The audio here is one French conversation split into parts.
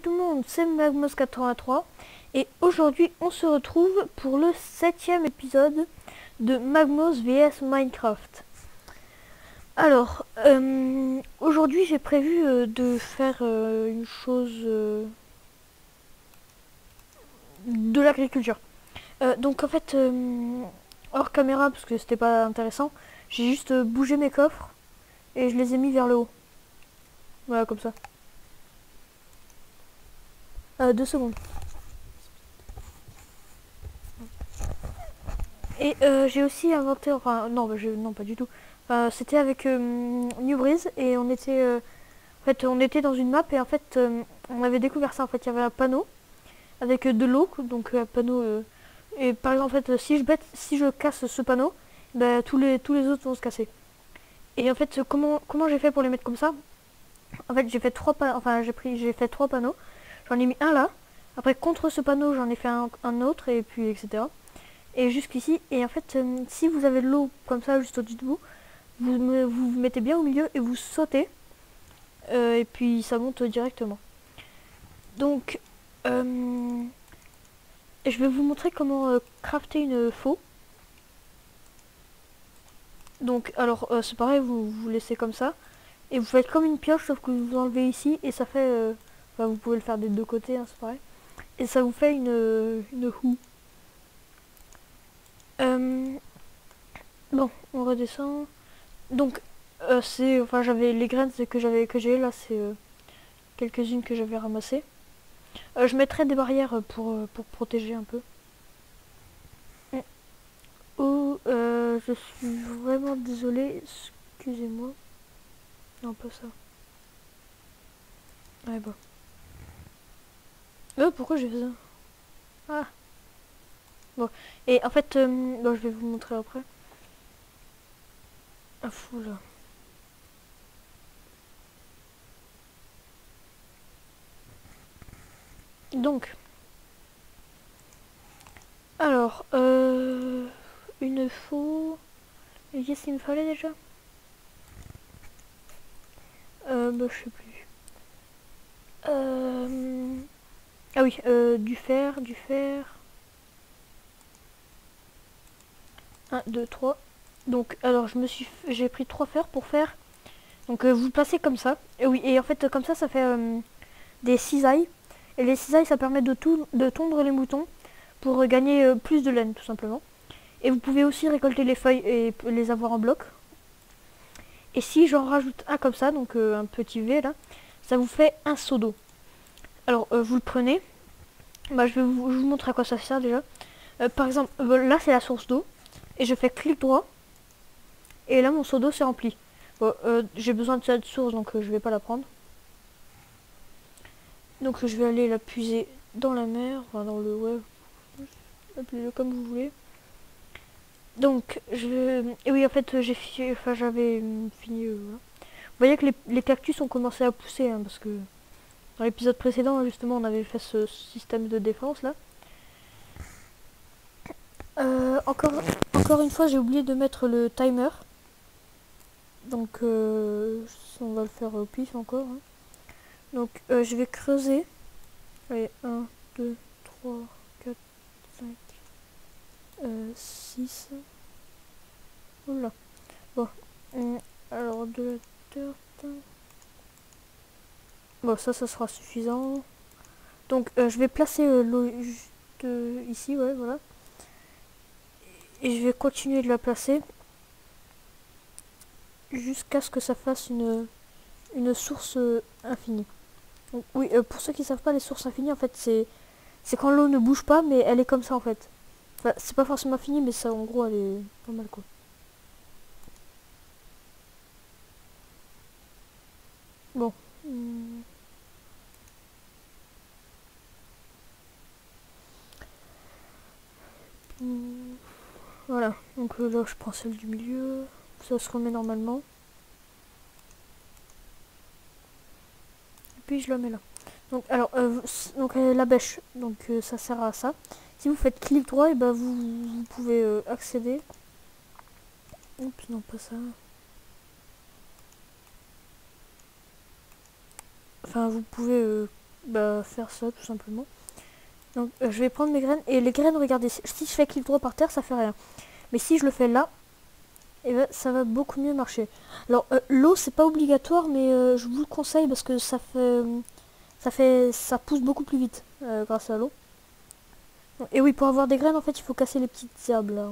tout le monde, c'est Magmos83 et aujourd'hui on se retrouve pour le 7e épisode de Magmos vs Minecraft. Alors, aujourd'hui j'ai prévu de faire une chose de l'agriculture. Donc en fait, hors caméra parce que c'était pas intéressant, j'ai juste bougé mes coffres et je les ai mis vers le haut. Voilà, comme ça. 2 secondes. Et j'ai aussi inventé, enfin non, non pas du tout. C'était avec New Breeze et on était, en fait, on était dans une map et en fait, on avait découvert ça. En fait, il y avait un panneau avec de l'eau, donc un panneau. Et par exemple, en fait, si je casse ce panneau, bah, tous les autres vont se casser. Et en fait, comment j'ai fait pour les mettre comme ça? En fait, j'ai fait j'ai fait 3 panneaux. J'en ai mis un là. Après, contre ce panneau, j'en ai fait un autre et puis etc. Et jusqu'ici, et en fait, si vous avez de l'eau comme ça juste au-dessus de vous, vous mettez bien au milieu et vous sautez, et puis ça monte directement. Donc, je vais vous montrer comment crafter une faux. Donc, alors, c'est pareil, vous laissez comme ça, et vous faites comme une pioche, sauf que vous enlevez ici, et ça fait, enfin, vous pouvez le faire des deux côtés, hein, c'est pareil, et ça vous fait une houe. Bon, on redescend. Donc, enfin, j'avais les graines que j'ai là, c'est quelques-unes que j'avais ramassées. Je mettrai des barrières pour protéger un peu. Oh, je suis vraiment désolée, excusez-moi. Non, pas ça. Ouais, bah. Pourquoi j'ai fait ça? Ah, bon. Et en fait, bon, je vais vous montrer après. Ah, fou là. Donc, alors, une faux. Qu'est-ce qu'il me fallait déjà? Bah, je sais plus. Ah oui, du fer, du fer. 1, 2, 3. Donc, alors, j'ai pris 3 fers pour faire. Donc, vous le placez comme ça. Et oui, et en fait, comme ça fait des cisailles. Et les cisailles, ça permet de tondre les moutons pour gagner plus de laine, tout simplement. Et vous pouvez aussi récolter les feuilles et les avoir en bloc. Et si j'en rajoute un comme ça, donc un petit V là, ça vous fait un seau d'eau. Alors, vous le prenez. Bah, je vous montre à quoi ça sert déjà. Par exemple, là, c'est la source d'eau. Et je fais clic droit. Et là, mon seau d'eau s'est rempli. Bon, j'ai besoin de cette source, donc je vais pas la prendre. Donc je vais aller la puiser dans la mer, enfin dans le web, appelez-le comme vous voulez. Donc et oui, en fait, j'avais fini. Voilà. Vous voyez que les cactus ont commencé à pousser, hein, parce que dans l'épisode précédent, justement, on avait fait ce système de défense là. Encore une fois, j'ai oublié de mettre le timer. Donc on va le faire au pif encore. Hein. Donc je vais creuser. Allez, 1, 2, 3, 4, 5, 6. Oula. Bon. Alors de la dirt. Bon, ça sera suffisant. Donc je vais placer l'eau juste ici, ouais, voilà. Et je vais continuer de la placer jusqu'à ce que ça fasse une source infinie. Donc, oui, pour ceux qui savent pas, les sources infinies, en fait, c'est quand l'eau ne bouge pas, mais elle est comme ça, en fait. Enfin, c'est pas forcément fini, mais ça, en gros, elle est pas mal, quoi. Bon. Voilà. Donc là, je prends celle du milieu. Ça se remet normalement. Et puis, je la mets là. Donc, alors, la bêche. Donc, ça sert à ça. Si vous faites clic droit, et ben vous pouvez accéder. Oups, non, pas ça. Enfin, vous pouvez bah, faire ça tout simplement. Donc je vais prendre mes graines et les graines, regardez, si je fais clic droit par terre, ça fait rien. Mais si je le fais là, et ben, ça va beaucoup mieux marcher. Alors l'eau c'est pas obligatoire, mais je vous le conseille parce que ça pousse beaucoup plus vite grâce à l'eau. Et oui, pour avoir des graines, en fait, il faut casser les petites herbes là.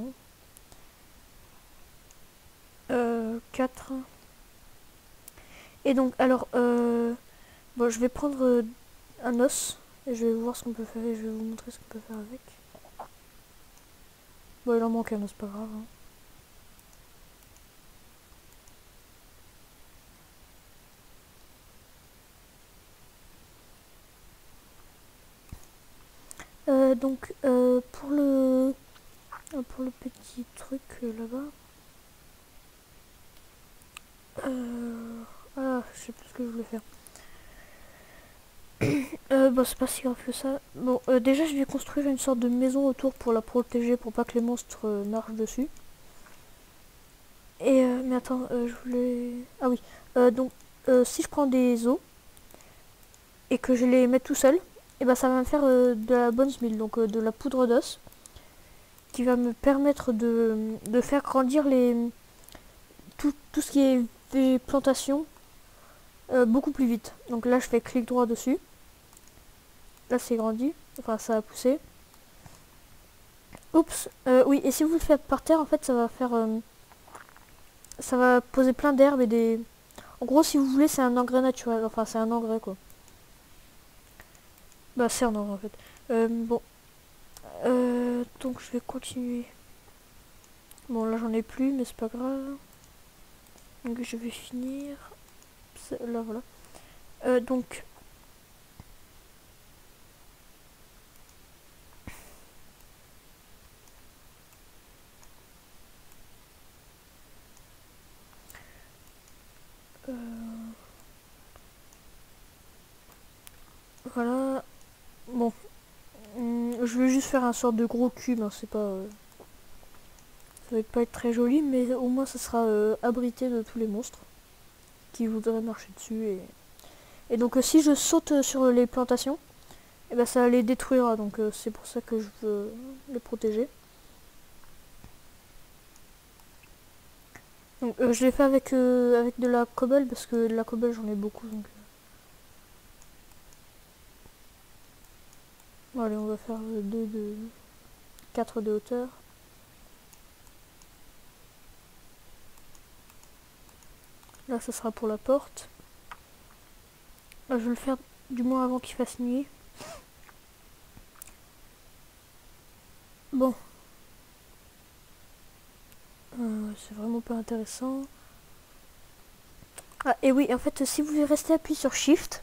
4. Et donc, alors, bon, je vais prendre un os et je vais voir ce qu'on peut faire et je vais vous montrer ce qu'on peut faire avec. Bon, il en manque un os, pas grave. Hein. Donc, pour le petit truc là-bas. Ah, je sais plus ce que je voulais faire. Bah, c'est pas si grave que ça. Bon, déjà, je vais construire une sorte de maison autour pour la protéger, pour pas que les monstres marchent dessus. Et, mais attends, je voulais... Ah oui, donc, si je prends des os et que je les mets tout seul, et ben ça va me faire de la bonne meal, donc de la poudre d'os, qui va me permettre de faire grandir tout ce qui est plantation beaucoup plus vite. Donc là, je fais clic droit dessus. Là, c'est grandi. Enfin, ça a poussé. Oups. Oui, et si vous le faites par terre, en fait, ça va faire... ça va poser plein d'herbes et des... En gros, si vous voulez, c'est un engrais naturel. Enfin, c'est un engrais, quoi. Bah, c'est un engrais, en fait. Bon. Donc, je vais continuer. Bon, là, j'en ai plus, mais c'est pas grave. Donc, je vais finir. Là, voilà. Donc... voilà. Bon. Je vais juste faire un sorte de gros cube, hein, c'est pas... ça va pas être très joli, mais au moins ça sera abrité de tous les monstres qui voudraient marcher dessus. Et donc si je saute sur les plantations, et ben, ça les détruira, donc c'est pour ça que je veux les protéger. Donc je l'ai fait avec de la cobble, parce que de la cobble j'en ai beaucoup. Donc, bon, allez, on va faire 4 de hauteur. Là, ça sera pour la porte. Là, je vais le faire du moins avant qu'il fasse nuit. Bon. C'est vraiment pas intéressant. Ah, et oui, en fait, si vous restez appuyé sur Shift,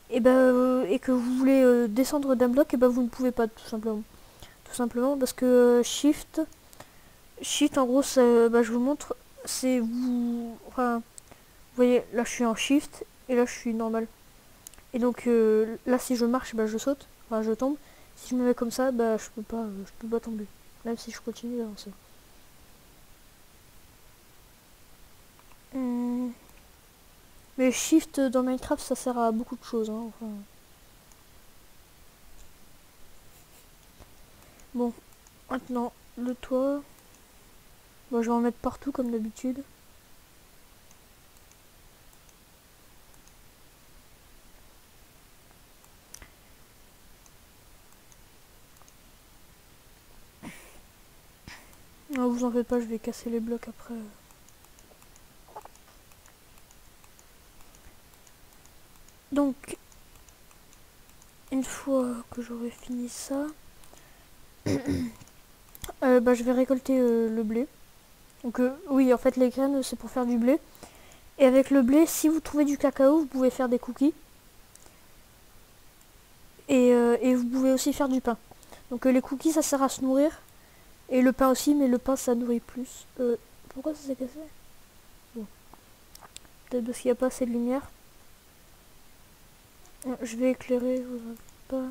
et, et que vous voulez descendre d'un bloc, et ben vous ne pouvez pas, tout simplement. Tout simplement parce que Shift, en gros, je vous montre, c'est vous... Enfin, vous voyez, là je suis en Shift, et là je suis normal. Et donc là, si je marche, je saute, enfin je tombe. Si je me mets comme ça, je peux pas tomber. Même si je continue d'avancer. Mais Shift dans Minecraft, ça sert à beaucoup de choses. Hein, enfin. Bon, maintenant, le toit. Bon, je vais en mettre partout comme d'habitude. Non, vous en faites pas, je vais casser les blocs après. Donc, une fois que j'aurai fini ça, je vais récolter le blé. Donc oui, en fait les graines c'est pour faire du blé. Et avec le blé, si vous trouvez du cacao, vous pouvez faire des cookies. Et vous pouvez aussi faire du pain. Donc les cookies ça sert à se nourrir. Et le pain aussi, mais le pain ça nourrit plus. Pourquoi ça s'est cassé? Bon. Peut-être parce qu'il n'y a pas assez de lumière. Je vais éclairer, je vous inquiétez pas.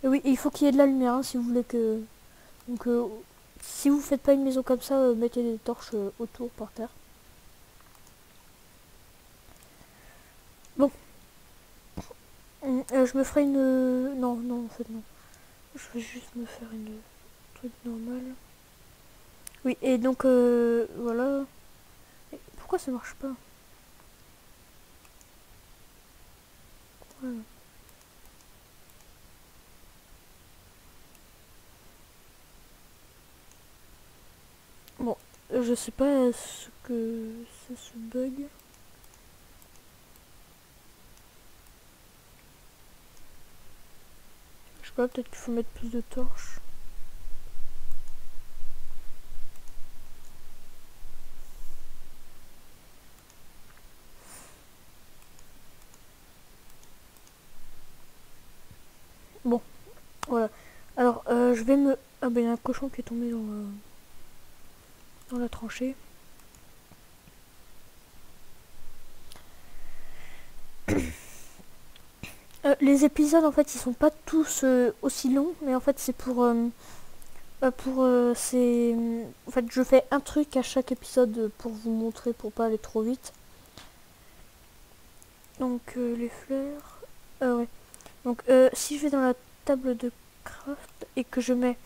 Et oui, il faut qu'il y ait de la lumière hein, si vous voulez que... Donc si vous faites pas une maison comme ça, mettez des torches autour par terre. Bon. je me ferai une... Non, non, en fait, non. Je vais juste me faire une truc normal. Oui, et donc, voilà. Et pourquoi ça marche pas? Voilà. Bon, je sais pas ce que c'est ce bug. Je sais pas, peut-être qu'il faut mettre plus de torches. Bon, voilà. Alors, je vais me... Ah ben, il y a un cochon qui est tombé dans la tranchée. Les épisodes, en fait, ils sont pas tous aussi longs, mais en fait, c'est c'est... En fait, je fais un truc à chaque épisode pour vous montrer, pour pas aller trop vite. Donc, les fleurs... ouais. Donc, si je vais dans la table de craft et que je mets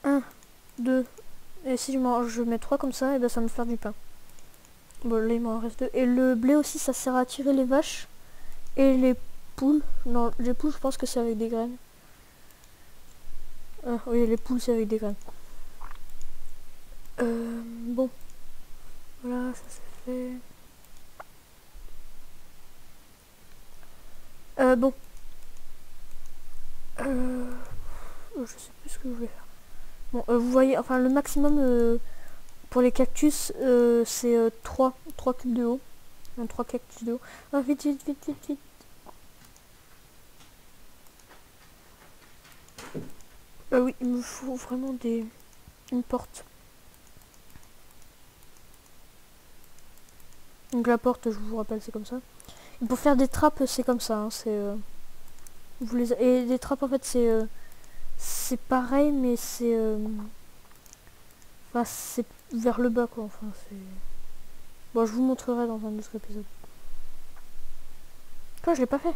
1, 2, et si je mets 3 comme ça, et ben ça va me faire du pain. Bon, là, il m'en reste 2. Et le blé aussi, ça sert à attirer les vaches et les poules. Non, les poules, je pense que c'est avec des graines. Ah, oui, les poules, c'est avec des graines. Bon. Voilà, ça c'est fait. Bon. Je sais plus ce que je vais faire. Bon, vous voyez, enfin, le maximum pour les cactus, c'est 3 cubes de haut. Non, 3 cactus de haut. Ah, vite, vite, vite, vite, vite. Oui, il me faut vraiment une porte. Donc la porte, je vous rappelle, c'est comme ça. Et pour faire des trappes, c'est comme ça. Hein, c'est et des trappes, en fait, c'est pareil, mais c'est enfin, c'est vers le bas, quoi. Enfin, c'est... Bon, je vous montrerai dans un autre épisode. Quoi, je l'ai pas fait.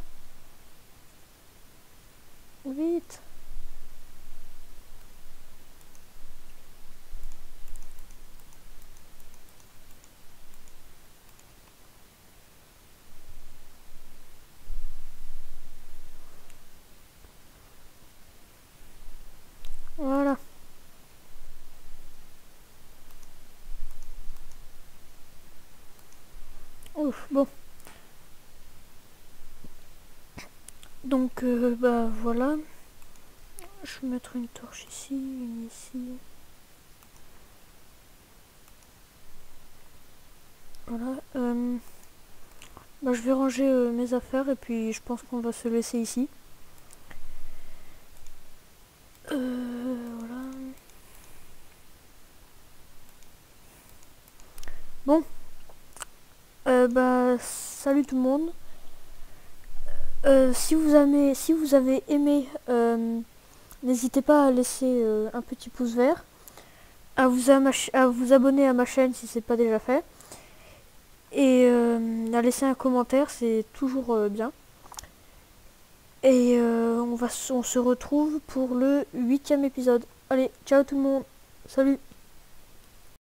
Vite. Voilà. Ouf, bon. Donc, bah voilà. Je vais mettre une torche ici, une ici. Voilà. Bah, je vais ranger mes affaires et puis je pense qu'on va se laisser ici. Voilà. Bon. Bah, salut tout le monde. Si vous avez aimé, n'hésitez pas à laisser un petit pouce vert, à vous abonner à ma chaîne si c'est pas déjà fait, et à laisser un commentaire, c'est toujours bien. Et on se retrouve pour le 8e épisode. Allez, ciao tout le monde, salut.